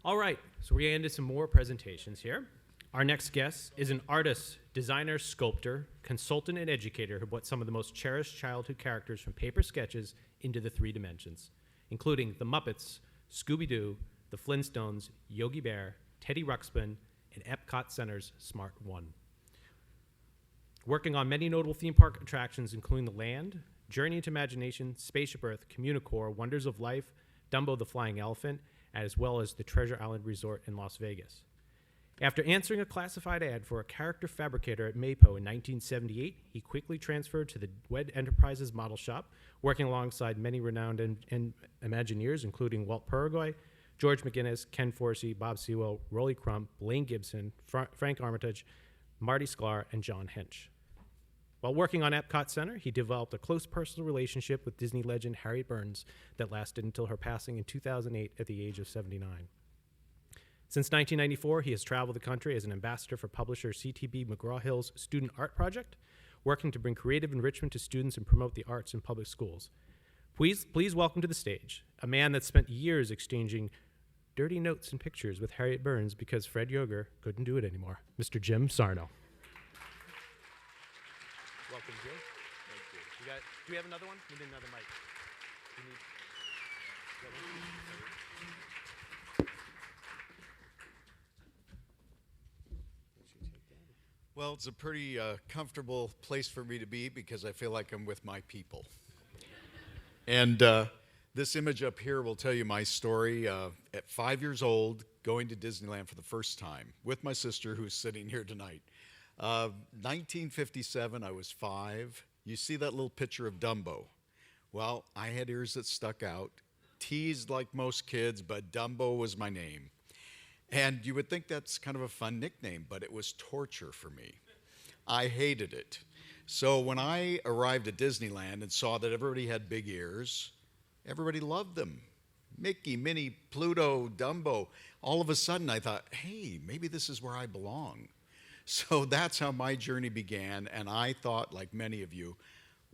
All right, so we're getting into some more presentations here. Our next guest is an artist, designer, sculptor, consultant, and educator who brought some of the most cherished childhood characters from paper sketches into the 3 dimensions, including the Muppets, Scooby-Doo, the Flintstones, Yogi Bear, Teddy Ruxpin, and Epcot Center's SMRT-1. Working on many notable theme park attractions, including The Land, Journey into Imagination, Spaceship Earth, Communicore, Wonders of Life, Dumbo the Flying Elephant, as well as the Treasure Island Resort in Las Vegas. After answering a classified ad for a character fabricator at Maypo in 1978, he quickly transferred to the WED Enterprises model shop, working alongside many renowned Imagineers, including Walt Paraguay, George McGinnis, Ken Forsey, Bob Sewell, Rolly Crump, Blaine Gibson, Frank Armitage, Marty Sklar, and John Hench. While working on Epcot Center, he developed a close personal relationship with Disney legend Harriet Burns that lasted until her passing in 2008 at the age of 79. Since 1994, he has traveled the country as an ambassador for publisher CTB McGraw-Hill's Student Art Project, working to bring creative enrichment to students and promote the arts in public schools. Please welcome to the stage a man that spent years exchanging dirty notes and pictures with Harriet Burns because Fred Yoger couldn't do it anymore, Mr. Jim Sarno. Welcome, Jim. Thank you. Do we have another one? We need another mic. Well, it's a pretty comfortable place for me to be because I feel like I'm with my people. And this image up here will tell you my story. At 5 years old, going to Disneyland for the first time with my sister who's sitting here tonight. 1957, I was 5. You see that little picture of Dumbo. Well, I had ears that stuck out, teased like most kids, but Dumbo was my name. And you would think that's kind of a fun nickname, but it was torture for me. I hated it. So when I arrived at Disneyland and saw that everybody had big ears, everybody loved them. Mickey, Minnie, Pluto, Dumbo. All of a sudden I thought, hey, maybe this is where I belong. So that's how my journey began, and I thought, like many of you,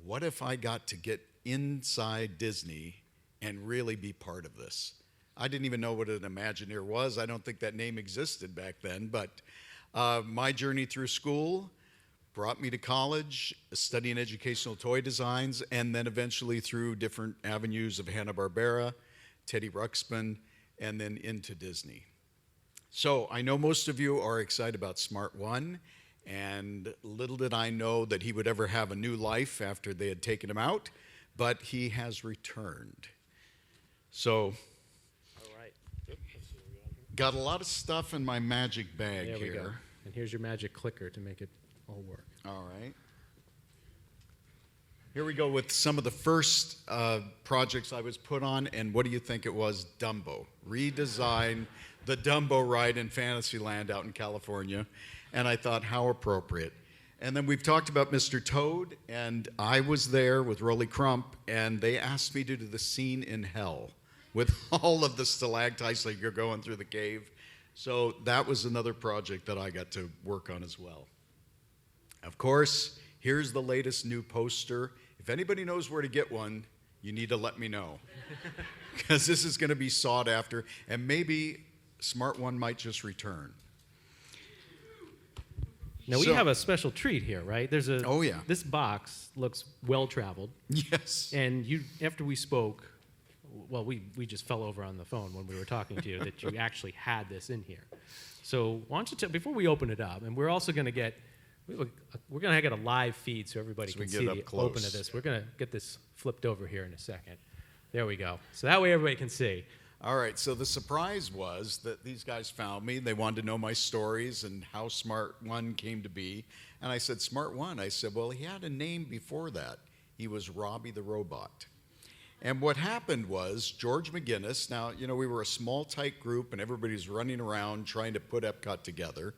what if I got to get inside Disney and really be part of this? I didn't even know what an Imagineer was. I don't think that name existed back then, but my journey through school brought me to college, studying educational toy designs, and then eventually through different avenues of Hanna-Barbera, Teddy Ruxpin, and then into Disney. So I know most of you are excited about SMRT-1, and little did I know that he would ever have a new life after they had taken him out, but he has returned. So, all right. Got a lot of stuff in my magic bag there here. We go. And here's your magic clicker to make it all work. All right. Here we go with some of the first projects I was put on, and what do you think it was? Dumbo. Redesign the Dumbo ride in Fantasyland out in California, and I thought, how appropriate. And then we've talked about Mr. Toad, and I was there with Rolly Crump, and they asked me to do the scene in hell with all of the stalactites like you're going through the cave. So that was another project that I got to work on as well. Of course, here's the latest new poster. If anybody knows where to get one, you need to let me know, because this is going to be sought after, and maybe SMRT-1 might just return. Now, we have a special treat here, right? There's a. Oh, yeah. This box looks well-traveled. Yes. And you, after we spoke, well, we just fell over on the phone when we were talking to you that you actually had this in here. So why don't you tell, before we open it up, and we're also going to get, we're going to get a live feed so everybody can see the open of this. We're going to get this flipped over here in a second. There we go. So that way everybody can see. All right, so the surprise was that these guys found me. They wanted to know my stories and how SMRT-1 came to be. And I said, SMRT-1? I said, well, he had a name before that. He was Robbie the Robot. And what happened was George McGinnis, now, you know, we were a small, tight group, and everybody's running around trying to put Epcot together.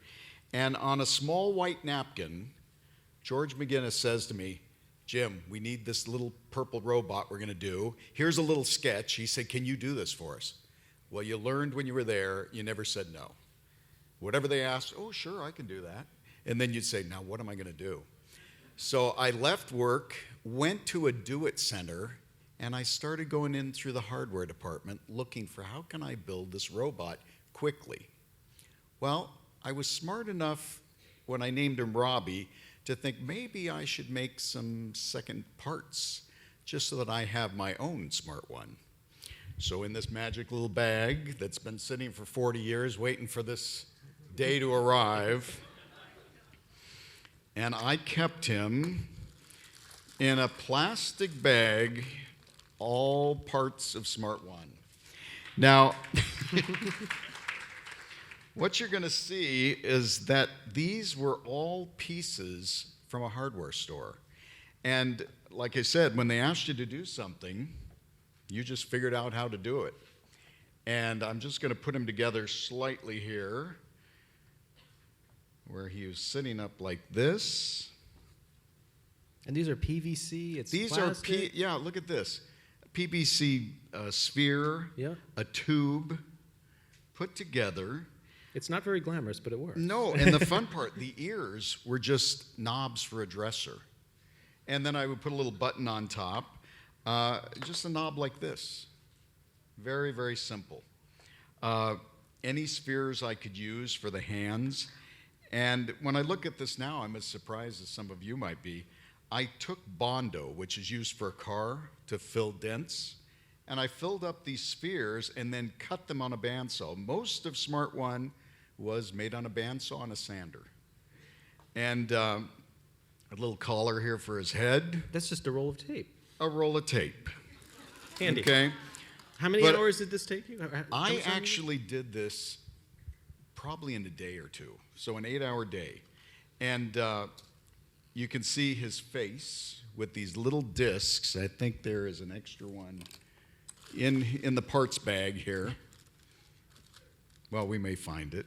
And on a small white napkin, George McGinnis says to me, Jim, we need this little purple robot we're going to do. Here's a little sketch. He said, can you do this for us? Well, you learned when you were there, you never said no. Whatever they asked, oh, sure, I can do that. And then you'd say, now what am I going to do? So I left work, went to a do-it center, and I started going in through the hardware department looking for how can I build this robot quickly. Well, I was smart enough when I named him Robbie to think maybe I should make some second parts just so that I have my own smart one. So in this magic little bag that's been sitting for 40 years waiting for this day to arrive, and I kept him in a plastic bag, all parts of Smart 1. Now, what you're going to see is that these were all pieces from a hardware store. And like I said, when they asked you to do something, you just figured out how to do it. And I'm just going to put them together slightly here, where he was sitting up like this. And these are PVC, it's These plastic. yeah, look at this. PVC sphere, Yeah. a tube, put together. It's not very glamorous, but it works. No, and the fun part, the ears were just knobs for a dresser. And then I would put a little button on top, just a knob like this. Very, very simple. Any spheres I could use for the hands. And when I look at this now, I'm as surprised as some of you might be. I took Bondo, which is used for a car, to fill dents, and I filled up these spheres and then cut them on a bandsaw. Most of Smart 1 was made on a bandsaw and a sander. And a little collar here for his head. That's just a roll of tape. A roll of tape. Handy. Okay. How many But hours did this take you? I actually did this probably in a day or two, so an 8-hour day. And you can see his face with these little discs. I think there is an extra one in the parts bag here. Well, we may find it.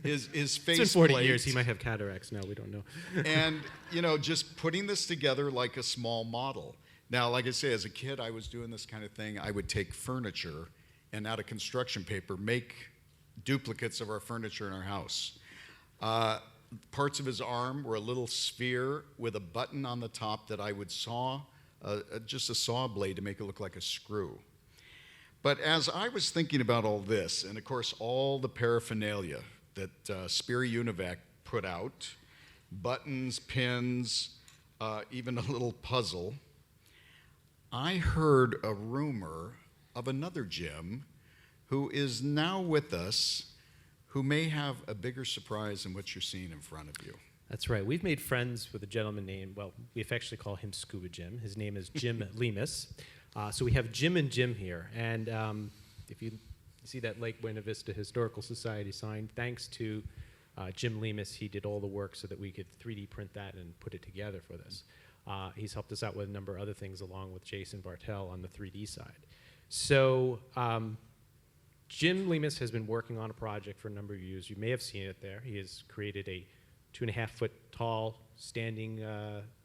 His face It's been 40 plate. years. He might have cataracts now. We don't know. And, just putting this together like a small model. Now, like I say, as a kid, I was doing this kind of thing. I would take furniture and out of construction paper, make duplicates of our furniture in our house. Parts of his arm were a little sphere with a button on the top that I would saw, just a saw blade to make it look like a screw. But as I was thinking about all this, and of course all the paraphernalia that Sperry Univac put out, buttons, pins, even a little puzzle, I heard a rumor of another Jim who is now with us, who may have a bigger surprise than what you're seeing in front of you. That's right. We've made friends with a gentleman named, well, we affectionately call him Scuba Jim. His name is Jim Lemus. So we have Jim and Jim here. And if you see that Lake Buena Vista Historical Society sign, thanks to Jim Lemus, he did all the work so that we could 3D print that and put it together for this. He's helped us out with a number of other things along with Jason Bartel on the 3D side. So Jim Lemus has been working on a project for a number of years. You may have seen it there. He has created a 2.5-foot tall standing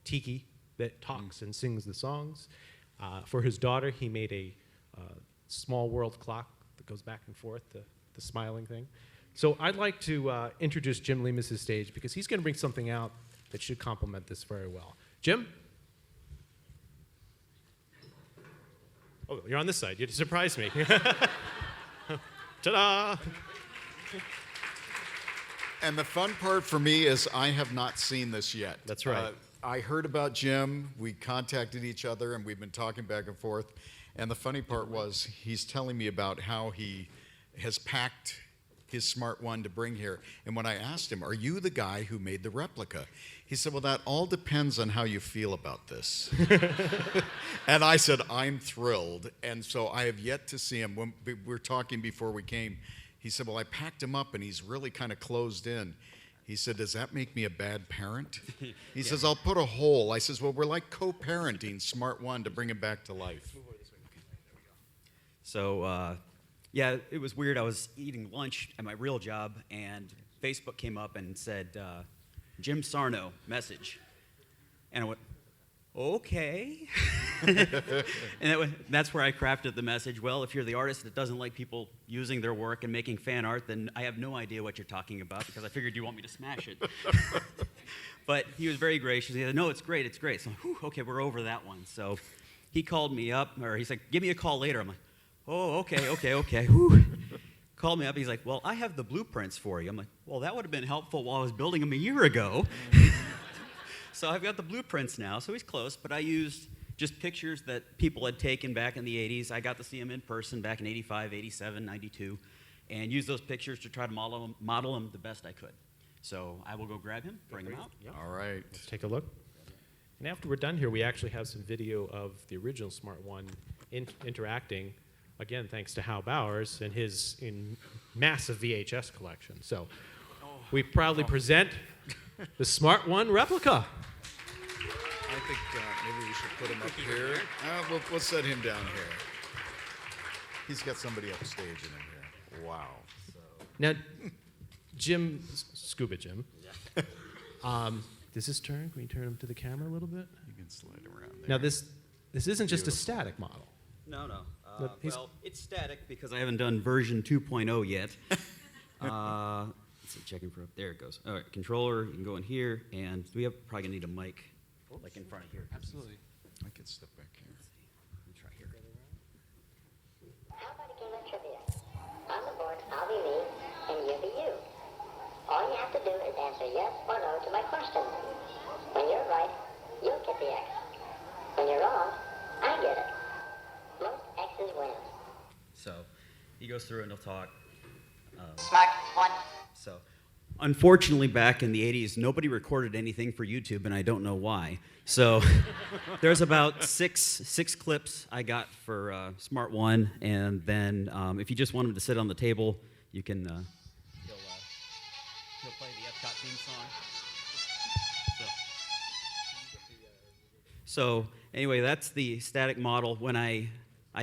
tiki that talks and sings the songs. For his daughter, he made a small world clock that goes back and forth, the smiling thing. So I'd like to introduce Jim Lemus to the stage because he's going to bring something out that should complement this very well. Jim? Oh, you're on this side. You surprised me. Ta-da! And the fun part for me is I have not seen this yet. That's right. I heard about Jim. We contacted each other, and we've been talking back and forth. And the funny part was he's telling me about how he has packed his Smart 1 to bring here. And when I asked him, are you the guy who made the replica? He said, well, that all depends on how you feel about this. And I said, I'm thrilled. And so I have yet to see him. When we were talking before we came, he said, well, I packed him up, and he's really kind of closed in. He said, does that make me a bad parent? He says, I'll put a hole. I says, well, we're like co-parenting Smart 1 to bring him back to life. So, yeah, it was weird. I was eating lunch at my real job, and Facebook came up and said, Jim Sarno, message. And I went, okay. And that's where I crafted the message. Well, if you're the artist that doesn't like people using their work and making fan art, then I have no idea what you're talking about because I figured you want me to smash it. But he was very gracious. He said, no, it's great, it's great. So, whew, okay, we're over that one. So he called me up, or he said, give me a call later. I'm like, oh, okay. Whew. called me up. He's like, well, I have the blueprints for you. I'm like, well, that would have been helpful while I was building them a year ago. So I've got the blueprints now. So he's close, but I used just pictures that people had taken back in the 80s. I got to see him in person back in 85, 87, 92, and used those pictures to try to model them the best I could. So I will go grab him, bring him out. Yep. All right. Let's take a look. And after we're done here, we actually have some video of the original Smart 1 interacting, again, thanks to Hal Bowers and his massive VHS collection. So we proudly present the Smart 1 replica. I think maybe we should put him up here. We'll set him down here. He's got somebody upstage in him here. Wow. Now, Jim, Scuba Jim, does this turn? Can we turn him to the camera a little bit? You can slide around there. Now, this isn't just a static model. No. Look, Well, it's static because I haven't done version 2.0 yet. Let's see, checking for, there it goes. All right, controller, you can go in here, and we have probably gonna need a mic, like in front of here. Absolutely. I can step back here. Let me try here. How about a game of trivia? On the board, I'll be me, and you'll be you. All you have to do is answer yes or no to my question. When you're right, you'll get the X. When you're wrong, I get it. Most X's win. So he goes through and he'll talk. Smart 1. So, unfortunately, back in the 80s, nobody recorded anything for YouTube, and I don't know why. So, there's about six clips I got for Smart 1, and then if you just want him to sit on the table, you can. He'll play the Epcot theme song. So, anyway, that's the static model. When I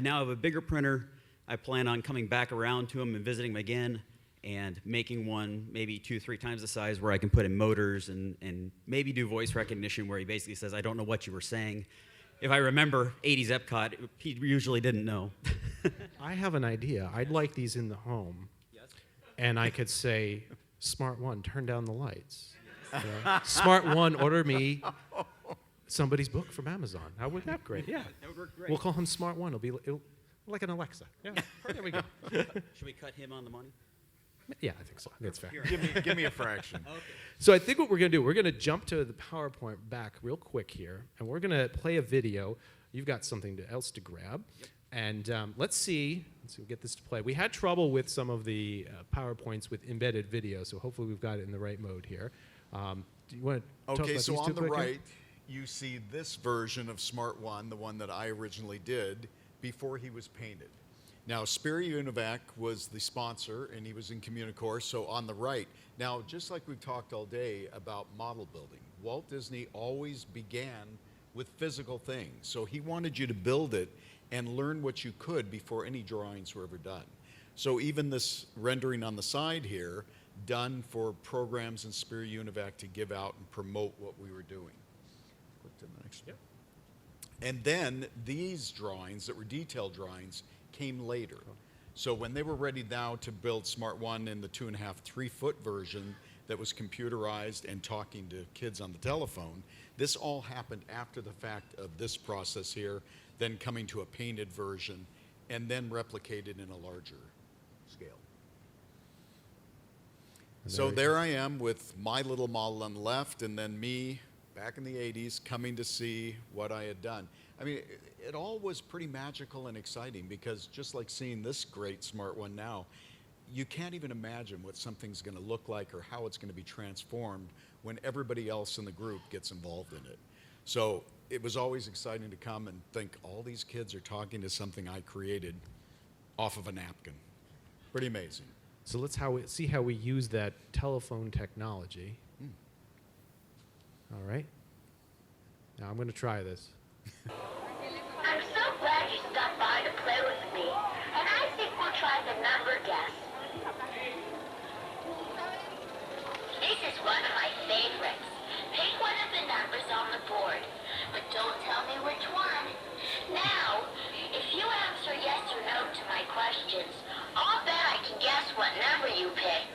now have a bigger printer, I plan on coming back around to him and visiting him again, and making one maybe 2-3 times the size where I can put in motors and maybe do voice recognition where he basically says, I don't know what you were saying. If I remember 80s Epcot, he usually didn't know. I have an idea. I'd like these in the home. Yes. And I could say, Smart 1, turn down the lights. You know, Smart 1, order me somebody's book from Amazon. How would that be great? Yeah. That would work great. We'll call him Smart 1. It'll like an Alexa. Yeah. There we go. Should we cut him on the money? Yeah, I think so. That's fair. Give me a fraction. Okay. So I think what we're going to do, we're going to jump to the PowerPoint back real quick here, and we're going to play a video. You've got something else to grab. Yep. And let's see if we get this to play. We had trouble with some of the PowerPoints with embedded video, so hopefully we've got it in the right mode here. Do you want to talk Okay, about so these on two the quick here? right, you see this version of Smart 1, the one that I originally did before he was painted. Now, Sperry Univac was the sponsor, and he was in Communicore, so on the right. Now, just like we've talked all day about model building, Walt Disney always began with physical things. So he wanted you to build it and learn what you could before any drawings were ever done. So even this rendering on the side here, done for programs in Sperry Univac to give out and promote what we were doing. Click to the next one. And then these drawings that were detailed drawings came later. So when they were ready now to build Smart 1 in the 2.5, 3 foot version that was computerized and talking to kids on the telephone, this all happened after the fact of this process here, then coming to a painted version, and then replicated in a larger scale. So there I am with my little model on the left, and then me back in the 80s coming to see what I had done. I mean, it all was pretty magical and exciting because just like seeing this great Smart 1 now, you can't even imagine what something's going to look like or how it's going to be transformed when everybody else in the group gets involved in it. So it was always exciting to come and think all these kids are talking to something I created off of a napkin. Pretty amazing. So let's see how we use that telephone technology. All right. Now I'm going to try this. I'm so glad you stopped by to play with me, and I think we'll try the number guess. This is one of my favorites. Pick one of the numbers on the board, but don't tell me which one. Now, if you answer yes or no to my questions, I'll bet I can guess what number you pick.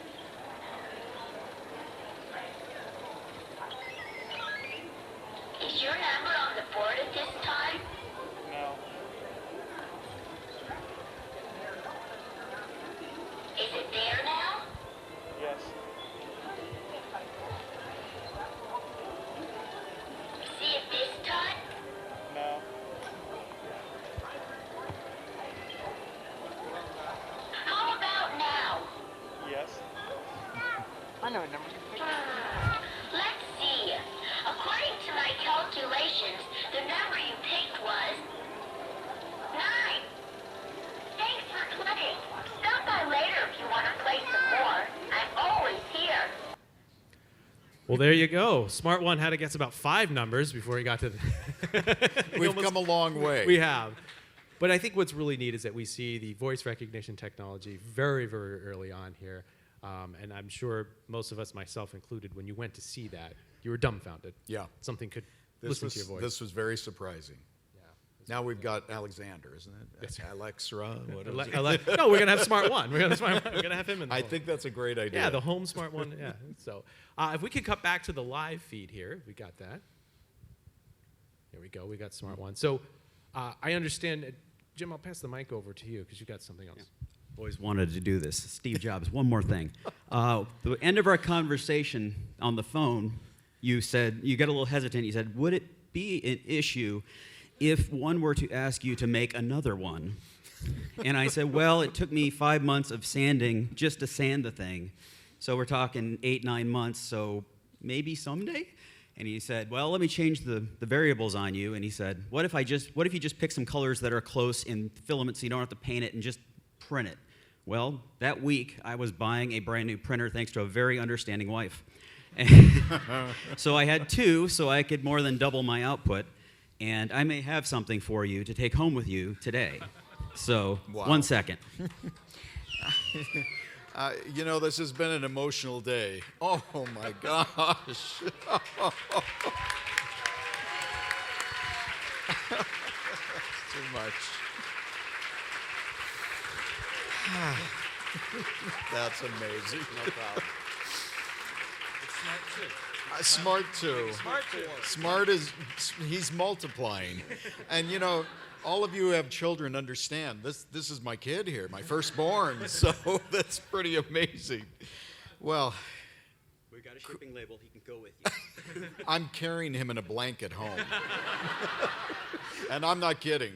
Is your number on the board at this time? No. Is I know a number. Let's see. According to my calculations, the number you picked was 9. Thanks for playing. Stop by later if you want to play some more. I'm always here. Well, there you go. Smart One had to guess about 5 numbers before he got to the... We've come a long way. We have. But I think what's really neat is that we see the voice recognition technology very, very early on here. And I'm sure most of us, myself included, when you went to see that, you were dumbfounded. Yeah. Something could This listen to your voice. This was very surprising. Now we've got Alexander, isn't it? Yes. Alexa, what is it? No, we're going to have Smart One. We're going to have him in the I home. think that's a great idea. Yeah, the home Smart One. Yeah. So if we could cut back to the live feed here. We got that. Here we go. We got Smart One. So I understand... Jim, I'll pass the mic over to you because you got something else. Yeah. Always wanted to do this. Steve Jobs, one more thing. The end of our conversation on the phone, you said, you got a little hesitant. You said, would it be an issue if one were to ask you to make another one? And I said, well, it took me 5 months of sanding just to sand the thing. So we're talking 8, 9 months, so maybe someday? And he said, well, let me change the variables on you. And he said, what if you just pick some colors that are close in filament so you don't have to paint it and just print it? Well, that week, I was buying a brand new printer thanks to a very understanding wife. So I had 2 so I could more than double my output. And I may have something for you to take home with you today. So, Wow. 1 second. You know, this has been an emotional day. Oh, my gosh. Too much. That's amazing. No problem. Smart too. Smart is, he's multiplying. And you know, all of you who have children understand, this is my kid here, my firstborn, so that's pretty amazing. Well, We've got a shipping label he can go with you. I'm carrying him in a blanket home. And I'm not kidding.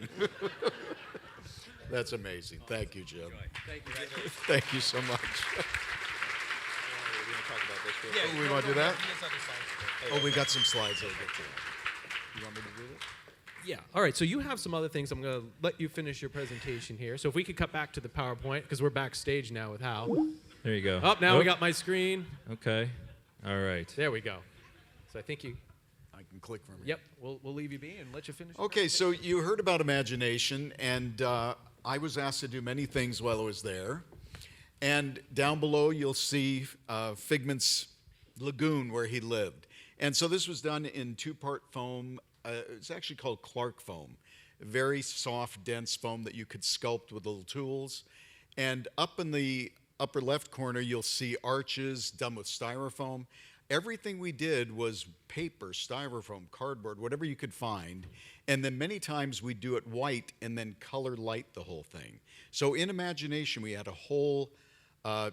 That's amazing. Thank you, Jim. Thank you. Thank you so much. We want to do that? Oh, we got some slides that we'll get to. You want me to do it? Yeah. All right. So you have some other things. I'm going to let you finish your presentation here. So if we could cut back to the PowerPoint, because we're backstage now with Hal. There you go. Oh, now we got my screen. Okay. All right. There we go. So I think you... I can click from here. Yep. We'll leave you be and let you finish. Okay, so you heard about imagination, and I was asked to do many things while I was there. And down below, you'll see Figment's lagoon where he lived. And so this was done in 2-part foam. It's actually called Clark foam. Very soft, dense foam that you could sculpt with little tools. And up in the upper left corner, you'll see arches done with styrofoam. Everything we did was paper, styrofoam, cardboard, whatever you could find. And then many times we'd do it white and then color light the whole thing. So in imagination, we had a whole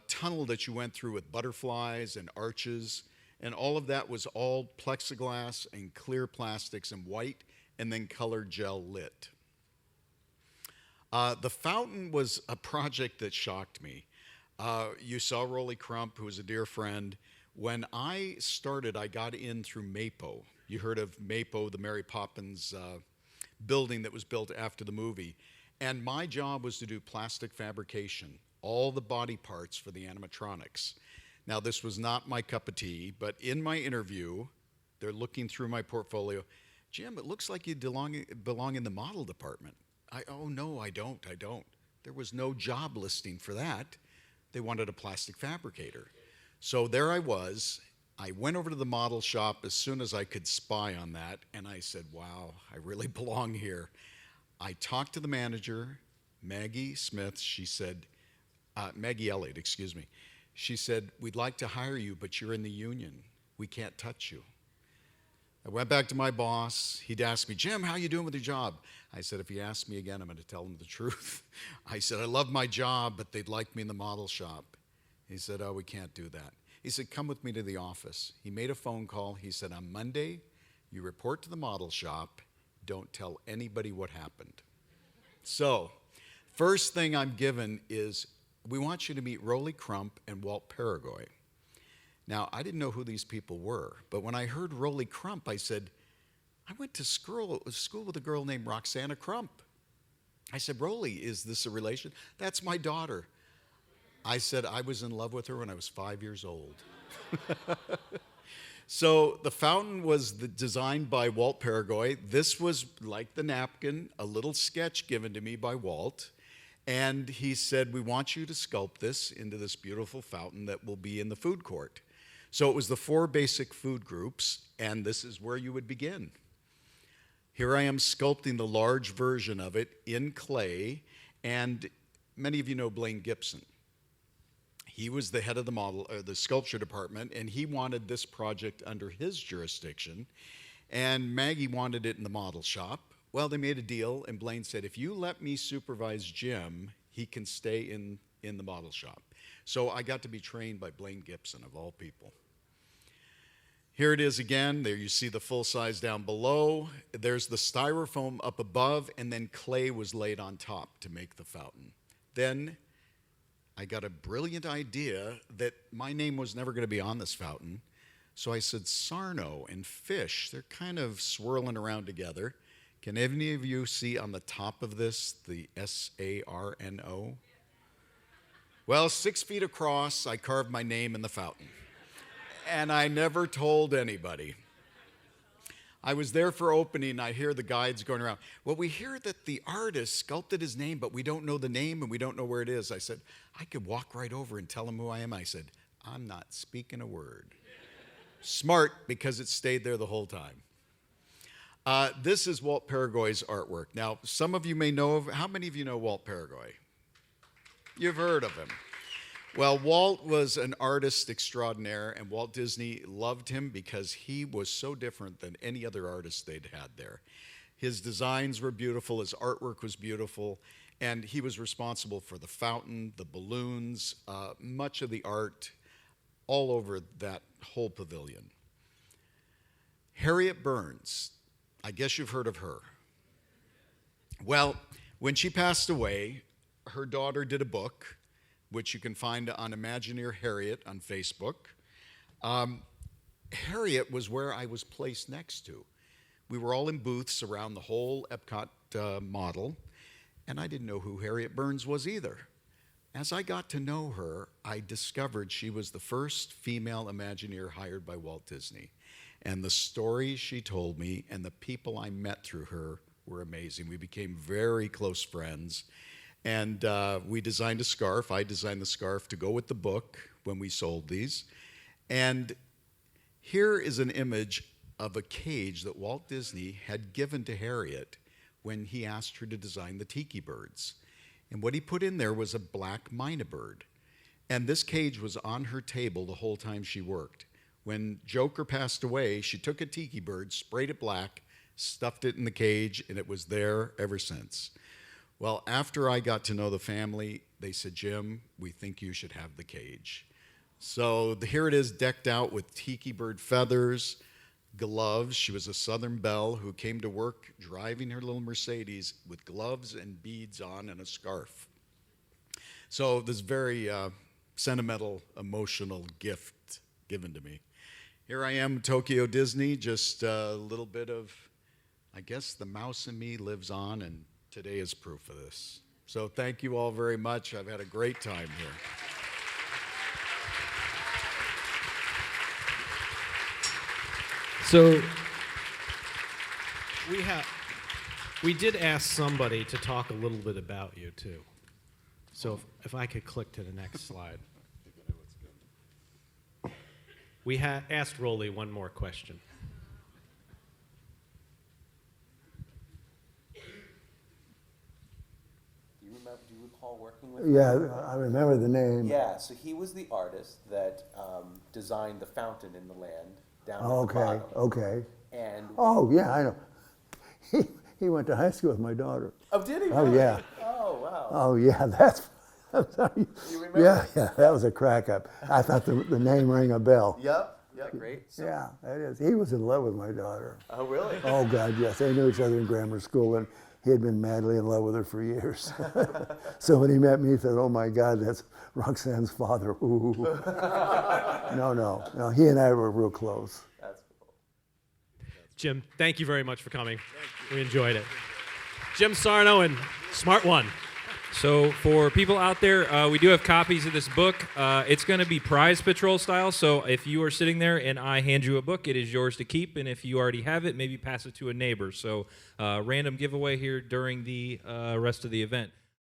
tunnel that you went through with butterflies and arches. And all of that was all plexiglass and clear plastics and white and then colored gel lit. The fountain was a project that shocked me. You saw Rolly Crump, who was a dear friend. When I started, I got in through MAPO. You heard of MAPO, the Mary Poppins building that was built after the movie. And my job was to do plastic fabrication, all the body parts for the animatronics. Now, this was not my cup of tea, but in my interview, they're looking through my portfolio. Jim, it looks like you belong in the model department. Oh, no, I don't. There was no job listing for that. They wanted a plastic fabricator. So there I was. I went over to the model shop as soon as I could spy on that, and I said, wow, I really belong here. I talked to the manager, Maggie Smith. She said, Maggie Elliott, excuse me. She said, we'd like to hire you, but you're in the union. We can't touch you. I went back to my boss. He'd ask me, Jim, how you doing with your job? I said, if he asks me again, I'm going to tell him the truth. I said, I love my job, but they'd like me in the model shop. He said, oh, we can't do that. He said, come with me to the office. He made a phone call. He said, on Monday, you report to the model shop. Don't tell anybody what happened. So, first thing I'm given is, we want you to meet Rolly Crump and Walt Paraguay. Now, I didn't know who these people were, but when I heard Rolly Crump, I said, I went to school with a girl named Roxana Crump. I said, Rolly, is this a relation? That's my daughter. I said, I was in love with her when I was 5 years old. So the fountain was designed by Walt Paragoy. This was like the napkin, a little sketch given to me by Walt. And he said, we want you to sculpt this into this beautiful fountain that will be in the food court. So it was the 4 basic food groups, and this is where you would begin. Here I am sculpting the large version of it in clay, and many of you know Blaine Gibson. He was the head of the sculpture department, and he wanted this project under his jurisdiction, and Maggie wanted it in the model shop. Well, they made a deal, and Blaine said, if you let me supervise Jim, he can stay in the model shop. So I got to be trained by Blaine Gibson, of all people. Here it is again. There you see the full size down below. There's the styrofoam up above, and then clay was laid on top to make the fountain. Then I got a brilliant idea that my name was never going to be on this fountain. So I said, Sarno and fish, they're kind of swirling around together. Can any of you see on the top of this the S-A-R-N-O? Well, 6 feet across, I carved my name in the fountain. And I never told anybody. I was there for opening. I hear the guides going around. Well, we hear that the artist sculpted his name, but we don't know the name and we don't know where it is. I said, I could walk right over and tell him who I am. I said, I'm not speaking a word. Smart, because it stayed there the whole time. This is Walt Paragoy's artwork. Now, some of you may know how many of you know Walt Paragoy? You've heard of him. Well, Walt was an artist extraordinaire, and Walt Disney loved him because he was so different than any other artist they'd had there. His designs were beautiful, his artwork was beautiful, and he was responsible for the fountain, the balloons, much of the art all over that whole pavilion. Harriet Burns, I guess you've heard of her. Well, when she passed away, her daughter did a book, which you can find on Imagineer Harriet on Facebook. Harriet was where I was placed next to. We were all in booths around the whole Epcot model, and I didn't know who Harriet Burns was either. As I got to know her, I discovered she was the first female Imagineer hired by Walt Disney. And the stories she told me and the people I met through her were amazing. We became very close friends. And we designed a scarf. I designed the scarf to go with the book when we sold these. And here is an image of a cage that Walt Disney had given to Harriet when he asked her to design the tiki birds. And what he put in there was a black mynah bird. And this cage was on her table the whole time she worked. When Joker passed away, she took a tiki bird, sprayed it black, stuffed it in the cage, and it was there ever since. Well, after I got to know the family, they said, Jim, we think you should have the cage. So here it is, decked out with tiki bird feathers, gloves. She was a Southern belle who came to work driving her little Mercedes with gloves and beads on and a scarf. So this very sentimental, emotional gift given to me. Here I am, Tokyo Disney, just a little bit of, I guess the mouse in me lives on, and today is proof of this. So thank you all very much. I've had a great time here. So we did ask somebody to talk a little bit about you too. So if I could click to the next slide. We asked Rolly one more question. Do you recall working with him? Yeah, I remember the name. Yeah, so he was the artist that designed the fountain in the land down at the Okay, bottom. okay. And Oh, yeah, I know. He went to high school with my daughter. oh, did he? Oh, really? yeah. Oh, wow. Oh, yeah, that's, I'm sorry. You remember? Yeah, that was a crack up. I thought the name rang a bell. Yep. Great. So, Yeah, it is. He was in love with my daughter. Oh, really? Oh, God, yes. They knew each other in grammar school, and he had been madly in love with her for years. So when he met me, he said, "Oh my God, that's Roxanne's father." Ooh. No. He and I were real close. That's cool. Jim, thank you very much for coming. We enjoyed it. Jim Sarno and Smart One. So for people out there, we do have copies of this book. It's going to be prize patrol style. So if you are sitting there and I hand you a book, it is yours to keep. And if you already have it, maybe pass it to a neighbor. So random giveaway here during the rest of the event.